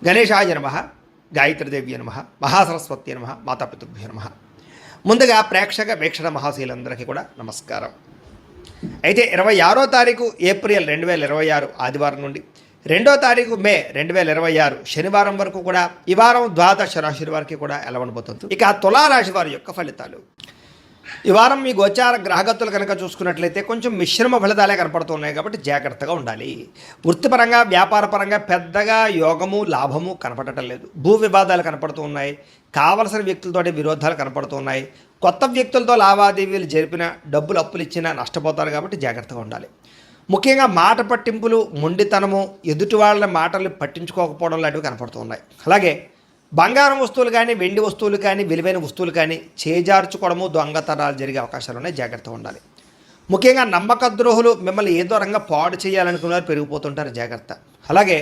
గణేశాయ నమ, గాయత్రీదేవ్య నమ, మహాసరస్వతి నమ, మాతాపితృభ్యో నమ. ముందుగా ప్రేక్షక వీక్షణ మహాశీలందరికీ కూడా నమస్కారం. అయితే 26వ తారీఖు ఏప్రిల్ 2026 ఆదివారం నుండి 2వ తారీఖు మే 2026 శనివారం వరకు కూడా ఈ వారం ద్వాదశ రాశి వారికి కూడా ఎలా ఉండబోతుంది. ఇక తులారాశి వారి యొక్క ఫలితాలు. ఈ వారం మీ గోచార గ్రహగతులు కనుక చూసుకున్నట్లయితే కొంచెం మిశ్రమ ఫలితాలే కనపడుతున్నాయి కాబట్టి జాగ్రత్తగా ఉండాలి. వృత్తిపరంగా వ్యాపారపరంగా పెద్దగా యోగము లాభము కనపడటం లేదు. భూ వివాదాలు కనపడుతూ ఉన్నాయి. కావలసిన వ్యక్తులతోటి విరోధాలు కనపడుతున్నాయి. కొత్త వ్యక్తులతో లావాదేవీలు జరిపిన డబ్బులు అప్పులు ఇచ్చినా నష్టపోతారు కాబట్టి జాగ్రత్తగా ఉండాలి. ముఖ్యంగా మాట పట్టింపులు, మొండితనము, ఎదుటి వాళ్ళ మాటలు పట్టించుకోకపోవడం లాంటివి కనపడుతున్నాయి. అలాగే బంగారం వస్తువులు కానీ వెండి వస్తువులు కానీ విలువైన వస్తువులు కానీ చేజార్చుకోవడము, దొంగతనాలు జరిగే అవకాశాలు ఉన్నాయి. జాగ్రత్తగా ఉండాలి. ముఖ్యంగా నమ్మక ద్రోహులు మిమ్మల్ని ఏదో రంగా పాడు చేయాలనుకున్నారు పెరిగిపోతుంటారు. జాగ్రత్త. అలాగే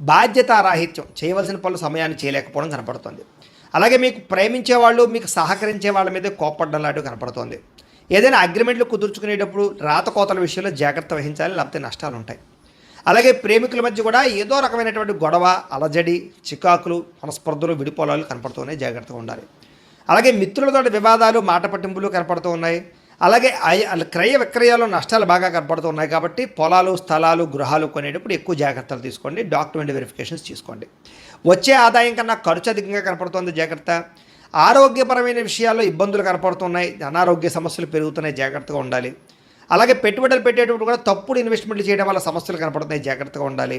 బాధ్యతారాహిత్యం, చేయవలసిన పనులు సమయాన్ని చేయలేకపోవడం కనపడుతుంది. అలాగే మీకు ప్రేమించే వాళ్ళు, మీకు సహకరించే వాళ్ళ మీద కోప్పడ్డం లాంటివి కనపడుతుంది. ఏదైనా అగ్రిమెంట్లు కుదుర్చుకునేటప్పుడు రాతకోతల విషయంలో జాగ్రత్త వహించాలి, లేకపోతే నష్టాలు ఉంటాయి. అలాగే ప్రేమికుల మధ్య కూడా ఏదో రకమైనటువంటి గొడవ, అలజడి, చికాకులు, మనస్పర్ధలు, విడిపోలాలు కనపడుతున్నాయి. జాగ్రత్తగా ఉండాలి. అలాగే మిత్రులతో వివాదాలు, మాట పట్టింపులు కనపడుతూ ఉన్నాయి. అలాగే క్రయ విక్రయాలు నష్టాలు బాగా కనపడుతూ ఉన్నాయి కాబట్టి పొలాలు, స్థలాలు, గృహాలు కొనేటప్పుడు ఎక్కువ జాగ్రత్తలు తీసుకోండి. డాక్యుమెంట్ వెరిఫికేషన్స్ తీసుకోండి. వచ్చే ఆదాయం కన్నా ఖర్చు అధికంగా కనపడుతుంది. జాగ్రత్త. ఆరోగ్యపరమైన విషయాల్లో ఇబ్బందులు కనపడుతున్నాయి. అనారోగ్య సమస్యలు పెరుగుతున్నాయి. జాగ్రత్తగా ఉండాలి. అలాగే పెట్టుబడులు పెట్టేటప్పుడు కూడా తప్పుడు ఇన్వెస్ట్మెంట్లు చేయడం వల్ల సమస్యలు కనపడుతున్నాయి. జాగ్రత్తగా ఉండాలి.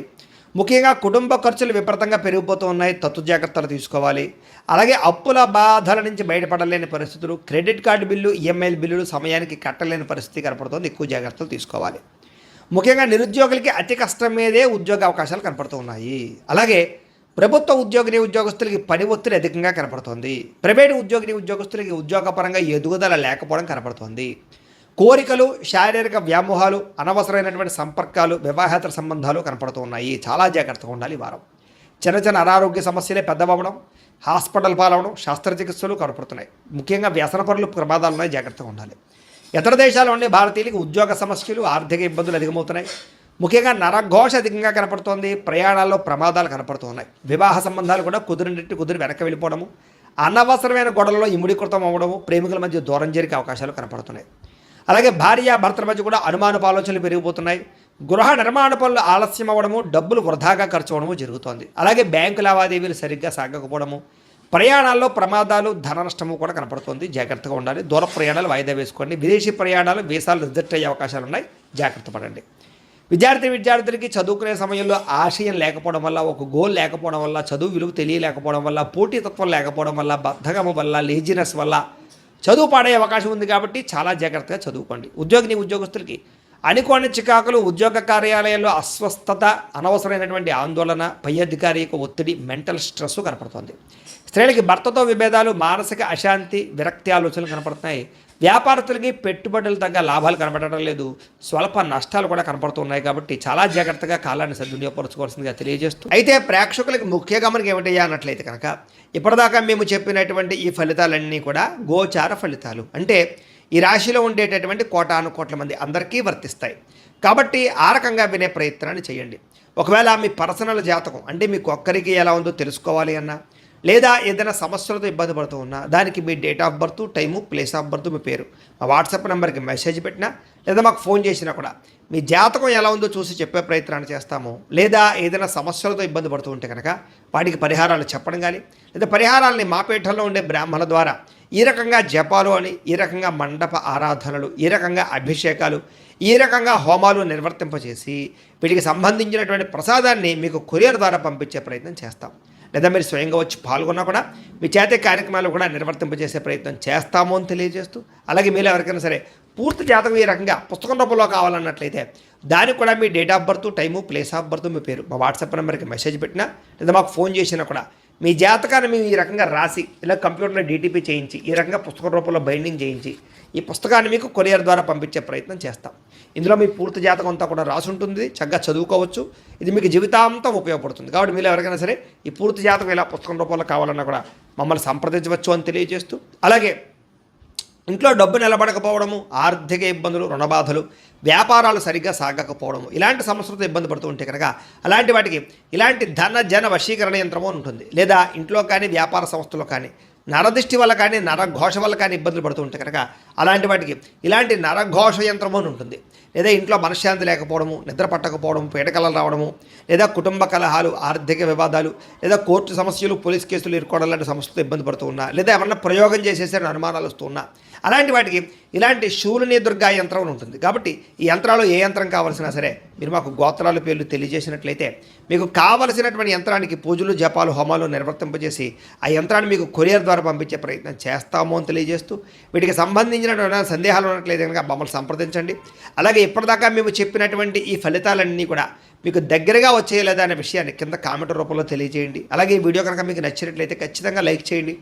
ముఖ్యంగా కుటుంబ ఖర్చులు విపరీతంగా పెరిగిపోతూ ఉన్నాయి. తత్తు జాగ్రత్తలు తీసుకోవాలి. అలాగే అప్పుల బాధల నుంచి బయటపడలేని పరిస్థితులు, క్రెడిట్ కార్డు బిల్లు, ఈఎంఐ బిల్లులు సమయానికి కట్టలేని పరిస్థితి కనపడుతుంది. ఎక్కువ జాగ్రత్తలు తీసుకోవాలి. ముఖ్యంగా నిరుద్యోగులకి అతి కష్టం మీదే ఉద్యోగ అవకాశాలు కనపడుతూ ఉన్నాయి. అలాగే ప్రభుత్వ ఉద్యోగస్తులకి పని ఒత్తిడి అధికంగా కనపడుతుంది. ప్రైవేటు ఉద్యోగస్తులకి ఉద్యోగపరంగా ఎదుగుదల లేకపోవడం కనపడుతుంది. కోరికలు, శారీరక వ్యామోహాలు, అనవసరమైనటువంటి సంపర్కాలు, వివాహేతర సంబంధాలు కనపడుతూ ఉన్నాయి. చాలా జాగ్రత్తగా ఉండాలి. ఈ వారం చిన్న చిన్న అనారోగ్య సమస్యలే పెద్దవడం, హాస్పిటల్ పాలవడం, శస్త్రచికిత్సలు కనపడుతున్నాయి. ముఖ్యంగా వ్యసన పనులు ప్రమాదాలు ఉన్నాయి. జాగ్రత్తగా ఉండాలి. ఇతర దేశాల్లో ఉండే భారతీయులకు ఉద్యోగ సమస్యలు, ఆర్థిక ఇబ్బందులు అధికమవుతున్నాయి. ముఖ్యంగా నరఘోష అధికంగా కనపడుతోంది. ప్రయాణాల్లో ప్రమాదాలు కనపడుతున్నాయి. వివాహ సంబంధాలు కూడా కుదిరి వెనక్కి వెళ్ళిపోవడము, అనవసరమైన గొడవల్లో ఇముడీకృతం అవ్వడము, ప్రేమికుల మధ్య దూరం జరిగే అవకాశాలు కనపడుతున్నాయి. అలాగే భార్య భర్తల మధ్య కూడా అనుమానపు ఆలోచనలు పెరిగిపోతున్నాయి. గృహ నిర్మాణ పనులు ఆలస్యం అవ్వడము, డబ్బులు వృధాగా ఖర్చు అవ్వడము జరుగుతోంది. అలాగే బ్యాంకు లావాదేవీలు సరిగ్గా సాగకపోవడము, ప్రయాణాల్లో ప్రమాదాలు, ధన నష్టము కూడా కనపడుతుంది. జాగ్రత్తగా ఉండాలి. దూర ప్రయాణాలు వాయిదా వేసుకోండి. విదేశీ ప్రయాణాలు, వీసాలు రిజెక్ట్ అయ్యే అవకాశాలు ఉన్నాయి. జాగ్రత్త పడండి. విద్యార్థులకి చదువుకునే సమయంలో ఆశయం లేకపోవడం వల్ల, ఒక గోల్ లేకపోవడం వల్ల, చదువు విలువ తెలియలేకపోవడం వల్ల, పోటీతత్వం లేకపోవడం వల్ల, బద్ధకము వల్ల, లేజినెస్ వల్ల చదువు పాడే అవకాశం ఉంది. కాబట్టి చాలా జాగ్రత్తగా చదువుకోండి. ఉద్యోగస్తులకి అనుకోని చికాకులు, ఉద్యోగ కార్యాలయాల్లో అస్వస్థత, అనవసరమైనటువంటి ఆందోళన, పై అధికారి యొక్క ఒత్తిడి, మెంటల్ స్ట్రెస్ కనపడుతుంది. స్త్రీలకి భర్తతో విభేదాలు, మానసిక అశాంతి, విరక్తి ఆలోచనలు కనపడుతున్నాయి. వ్యాపారస్తులకి పెట్టుబడులు తగ్గ లాభాలు కనపడటం లేదు. స్వల్ప నష్టాలు కూడా కనపడుతున్నాయి. కాబట్టి చాలా జాగ్రత్తగా కాలాన్ని సద్వినియోగపరచుకోవాల్సిందిగా తెలియజేస్తూ, అయితే ప్రేక్షకులకి ముఖ్య గమనిక ఏమిటయ్యా అన్నట్లయితే కనుక ఇప్పటిదాకా మేము చెప్పినటువంటి ఈ ఫలితాలన్నీ కూడా గోచార ఫలితాలు. అంటే ఈ రాశిలో ఉండేటటువంటి కోటాను కోట్ల మంది అందరికీ వర్తిస్తాయి. కాబట్టి ఆ రకంగా వినే ప్రయత్నాన్ని చేయండి. ఒకవేళ మీ పర్సనల్ జాతకం అంటే మీకు ఒక్కరికి ఎలా ఉందో తెలుసుకోవాలి అన్నా, లేదా ఏదైనా సమస్యలతో ఇబ్బంది పడుతూ ఉన్నా, దానికి మీ date of birth, time, place of birth, మీ పేరు మా వాట్సాప్ నెంబర్కి మెసేజ్ పెట్టినా, లేదా మాకు ఫోన్ చేసినా కూడా మీ జాతకం ఎలా ఉందో చూసి చెప్పే ప్రయత్నాన్ని చేస్తాము. లేదా ఏదైనా సమస్యలతో ఇబ్బంది పడుతూ ఉంటే కనుక వాటికి పరిహారాలు చెప్పడం కానీ, లేదా పరిహారాలని మా పీఠంలో ఉండే బ్రాహ్మణుల ద్వారా ఈ రకంగా జపాలు అని, ఈ రకంగా మండప ఆరాధనలు, ఈ రకంగా అభిషేకాలు, ఈ రకంగా హోమాలు నిర్వర్తింపచేసి వీటికి సంబంధించినటువంటి ప్రసాదాన్ని మీకు కొరియర్ ద్వారా పంపించే ప్రయత్నం చేస్తాం. లేదా మీరు స్వయంగా వచ్చి పాల్గొన్నా కూడా మీ చేతే కార్యక్రమాలు కూడా నిర్వర్తింపజేసే ప్రయత్నం చేస్తాము అని తెలియజేస్తూ, అలాగే మీరు ఎవరికైనా సరే పూర్తి జాతకం ఈ రకంగా పుస్తకం రూపంలో కావాలన్నట్లయితే దానికి కూడా మీ date of birth, time, place of birth, మీ పేరు మా వాట్సాప్ నెంబర్కి మెసేజ్ పెట్టినా, లేదా మాకు ఫోన్ చేసినా కూడా మీ జాతకాన్ని మేము ఈ రకంగా రాసి, ఇలా కంప్యూటర్లో డీటీపీ చేయించి, ఈ రకంగా పుస్తకం రూపంలో బైండింగ్ చేయించి ఈ పుస్తకాన్ని మీకు కొరియర్ ద్వారా పంపించే ప్రయత్నం చేస్తాం. ఇందులో మీ పూర్తి జాతకం అంతా కూడా రాసి ఉంటుంది. చక్కగా చదువుకోవచ్చు. ఇది మీకు జీవితాంతం ఉపయోగపడుతుంది. కాబట్టి మీరు ఎవరికైనా సరే ఈ పూర్తి జాతకం ఇలా పుస్తకం రూపంలో కావాలన్నా కూడా మమ్మల్ని సంప్రదించవచ్చు అని తెలియజేస్తూ, అలాగే ఇంట్లో డబ్బు నిలబడకపోవడము, ఆర్థిక ఇబ్బందులు, రుణబాధలు, వ్యాపారాలు సరిగ్గా సాగకపోవడము, ఇలాంటి సమస్యలతో ఇబ్బంది పడుతూ ఉంటే కనుక అలాంటి వాటికి ఇలాంటి ధన జన వశీకరణ యంత్రము ఉంటుంది. లేదా ఇంట్లో కానీ వ్యాపార సంస్థలో కానీ నరదిష్టి వల్ల కానీ నరఘోష వల్ల కానీ ఇబ్బందులు పడుతూ ఉంటే కనుక అలాంటి వాటికి ఇలాంటి నరఘోష యంత్రము అని ఉంటుంది. లేదా ఇంట్లో మనశ్శాంతి లేకపోవడము, నిద్ర పట్టకపోవడం, పీడకలలు రావడము, లేదా కుటుంబ కలహాలు, ఆర్థిక వివాదాలు, లేదా కోర్టు సమస్యలు, పోలీస్ కేసులు ఇరుకోవడం లాంటి సమస్యలతో ఇబ్బంది పడుతూ ఉన్నా, లేదా ఏమన్నా ప్రయోగం చేసేసారని అనుమానాలు వస్తూ ఉన్నా అలాంటి వాటికి ఇలాంటి శూలిని దుర్గా యంత్రం అని ఉంటుంది. కాబట్టి ఈ యంత్రాలు ఏ యంత్రం కావాల్సినా సరే మీరు మాకు గోత్రాల పేర్లు తెలియజేసినట్లయితే మీకు కావలసినటువంటి యంత్రానికి పూజలు, జపాలు, హోమాలు నిర్వర్తింపజేసి ఆ యంత్రాన్ని మీకు కొరియర్ ద్వారా పంపించే ప్రయత్నం చేస్తాము అని తెలియజేస్తూ వీటికి సంబంధించిన సందేహాలు ఉన్నట్లయితే కనుక మమ్మల్ని సంప్రదించండి. అలాగే ఇప్పటిదాకా మేము చెప్పినటువంటి ఈ ఫలితాలన్నీ కూడా మీకు దగ్గరగా వచ్చేయలేదా అనే విషయాన్ని కింద కామెంట్ రూపంలో తెలియజేయండి. అలాగే ఈ వీడియో కనుక మీకు నచ్చినట్లయితే ఖచ్చితంగా లైక్ చేయండి,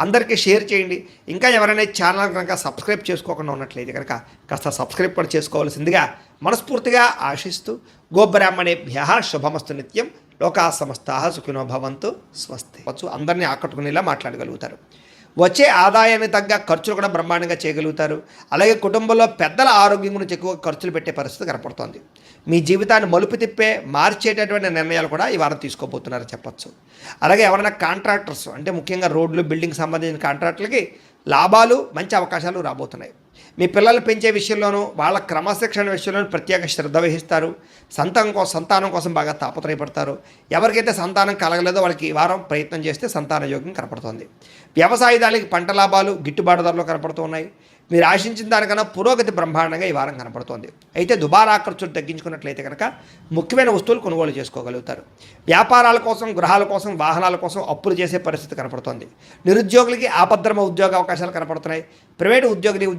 అందరికీ షేర్ చేయండి. ఇంకా ఎవరైనా ఛానల్ కనుక సబ్స్క్రైబ్ చేసుకోకుండా ఉన్నట్లయితే కనుక కాస్త సబ్స్క్రైబ్ కూడా చేసుకోవాల్సిందిగా మనస్ఫూర్తిగా ఆశిస్తూ గోబ్రాహ్మణేభ్యః శుభమస్తు నిత్యం, లోకా సమస్తాః సుఖినో భవంతు, స్వస్తి. అందరినీ ఆకట్టుకునేలా మాట్లాడగలుగుతారు. వచ్చే ఆదాయానికి తగ్గ ఖర్చులు కూడా బ్రహ్మాండంగా చేయగలుగుతారు. అలాగే కుటుంబంలో పెద్దల ఆరోగ్యం గురించి ఎక్కువ ఖర్చులు పెట్టే పరిస్థితి కనపడుతోంది. మీ జీవితాన్ని మలుపు తిప్పే మార్చేటటువంటి నిర్ణయాలు కూడా ఈ వారం తీసుకోబోతున్నారని చెప్పచ్చు. అలాగే ఎవరైనా కాంట్రాక్టర్స్ అంటే ముఖ్యంగా రోడ్లు, బిల్డింగ్ సంబంధించిన కాంట్రాక్టులకి లాభాలు, మంచి అవకాశాలు రాబోతున్నాయి. మీ పిల్లలు పెంచే విషయంలోనూ వాళ్ళ క్రమశిక్షణ విషయంలోనూ ప్రత్యేక శ్రద్ధ వహిస్తారు. సంతానం కోసం బాగా తాపత్రయపడతారు. ఎవరికైతే సంతానం కలగలేదో వాళ్ళకి ఈ వారం ప్రయత్నం చేస్తే సంతాన యోగం కనపడుతోంది. వ్యవసాయదానికి పంట లాభాలు, గిట్టుబాటు ధరలు కనపడుతూ ఉన్నాయి. మీరు ఆశించిన దానికన్నా పురోగతి బ్రహ్మాండంగా ఈ వారం కనపడుతోంది. అయితే దుబారా ఖర్చులు తగ్గించుకున్నట్లయితే కనుక ముఖ్యమైన వస్తువులు కొనుగోలు చేసుకోగలుగుతారు. వ్యాపారాల కోసం, గృహాల కోసం, వాహనాల కోసం అప్పులు చేసే పరిస్థితి కనపడుతోంది. నిరుద్యోగులకి ఆపద్రమ ఉద్యోగ అవకాశాలు కనపడుతున్నాయి. ప్రైవేటు ఉద్యోగులకి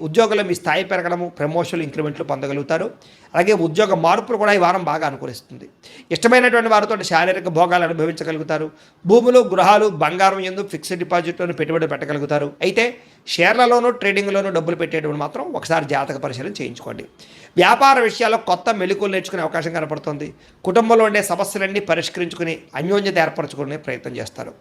ఉద్యోగులు మీ స్థాయి పెరగడము, ప్రమోషన్లు, ఇంక్రిమెంట్లు పొందగలుగుతారు. అలాగే ఉద్యోగ మార్పులు కూడా ఈ వారం బాగా అనుకూలిస్తుంది. ఇష్టమైనటువంటి వారితో శారీరక భోగాలు అనుభవించగలుగుతారు. భూములు, గృహాలు, బంగారం యందు ఫిక్స్డ్ డిపాజిట్లోనూ పెట్టుబడి పెట్టగలుగుతారు. అయితే షేర్లలోనూ, ట్రేడింగ్లోనూ డబ్బులు పెట్టేటప్పుడు మాత్రం ఒకసారి జాతక పరిశీలన చేయించుకోండి. వ్యాపార విషయాల్లో కొత్త మెళుకువలు నేర్చుకునే అవకాశం కనపడుతుంది. కుటుంబంలో ఉండే సమస్యలన్నీ పరిష్కరించుకుని అన్యోన్యత ఏర్పరచుకునే ప్రయత్నం చేస్తారు.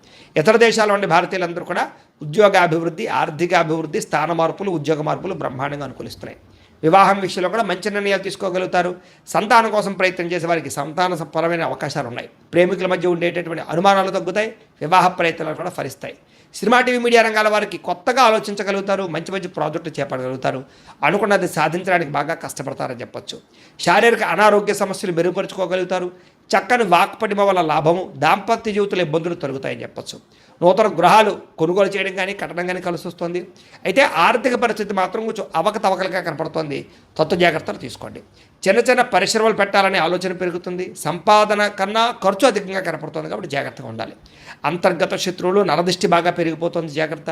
ఇతర దేశాల్లో ఉండే భారతీయులందరూ కూడా ఉద్యోగాభివృద్ధి, ఆర్థికాభివృద్ధి, స్థాన మార్పులు, ఉద్యోగ మార్పులు బ్రహ్మాండంగా అనుకూలిస్తున్నాయి. వివాహం విషయంలో కూడా మంచి నిర్ణయాలు తీసుకోగలుగుతారు. సంతానం కోసం ప్రయత్నం చేసే వారికి సంతాన పరమైన అవకాశాలు ఉన్నాయి. ప్రేమికుల మధ్య ఉండేటటువంటి అనుమానాలు తగ్గుతాయి. వివాహ ప్రయత్నాలు కూడా ఫలిస్తాయి. సినిమా, టీవీ, మీడియా రంగాల వారికి కొత్తగా ఆలోచించగలుగుతారు. మంచి మంచి ప్రాజెక్టులు చేపట్టగలుగుతారు. అనుకున్నది సాధించడానికి బాగా కష్టపడతారని చెప్పొచ్చు. శారీరక అనారోగ్య సమస్యలు మెరుగుపరుచుకోగలుగుతారు. చక్కని వాక్పటిమ వల్ల లాభము, దాంపత్య జీవితంలో ఇబ్బందులు తొలగుతాయని చెప్పొచ్చు. నూతన గృహాలు కొనుగోలు చేయడం కానీ, కట్టడం కానీ కలిసి వస్తుంది. అయితే ఆర్థిక పరిస్థితి మాత్రం కొంచెం అవకతవకలుగా కనపడుతోంది. తత్వ జాగ్రత్తలు తీసుకోండి. చిన్న చిన్న పరిశ్రమలు పెట్టాలనే ఆలోచన పెరుగుతుంది. సంపాదన కన్నా ఖర్చు అధికంగా కనపడుతుంది. కాబట్టి జాగ్రత్తగా ఉండాలి. అంతర్గత శత్రువులు, నరదిష్టి బాగా పెరిగిపోతుంది. జాగ్రత్త.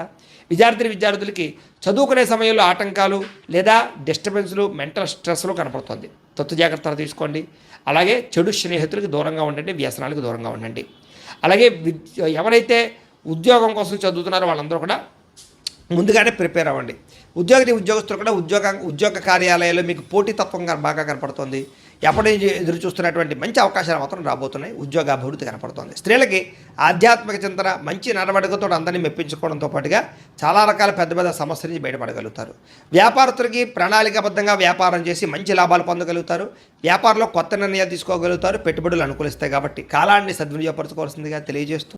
విద్యార్థులకి చదువుకునే సమయంలో ఆటంకాలు లేదా డిస్టర్బెన్స్లు, మెంటల్ స్ట్రెస్లు కనపడుతుంది. తత్వ జాగ్రత్తలు తీసుకోండి. అలాగే చెడు స్నేహితులకు దూరంగా ఉండండి. వ్యసనాలకు దూరంగా ఉండండి. అలాగే ఎవరైతే ఉద్యోగం కోసం చదువుతున్నారో వాళ్ళందరూ కూడా ముందుగానే ప్రిపేర్ అవ్వండి. ఉద్యోగస్తులు కూడా ఉద్యోగ కార్యాలయాల్లో మీకు పోటీతత్వం బాగా కనపడుతుంది. ఎప్పటి నుంచి ఎదురు చూస్తున్నటువంటి మంచి అవకాశాలు మాత్రం రాబోతున్నాయి. ఉద్యోగాభివృద్ధి కనపడుతుంది. స్త్రీలకి ఆధ్యాత్మిక చింతన, మంచి నడవడికతో అందరినీ మెప్పించుకోవడంతో పాటుగా చాలా రకాల పెద్ద పెద్ద సమస్యల నుంచి బయటపడగలుగుతారు. వ్యాపారస్తులకి ప్రణాళికాబద్ధంగా వ్యాపారం చేసి మంచి లాభాలు పొందగలుగుతారు. వ్యాపారంలో కొత్త నిర్ణయాలు తీసుకోగలుగుతారు. పెట్టుబడులు అనుకూలిస్తాయి. కాబట్టి కాలాన్ని సద్వినియోగపరచుకోవాల్సిందిగా తెలియజేస్తూ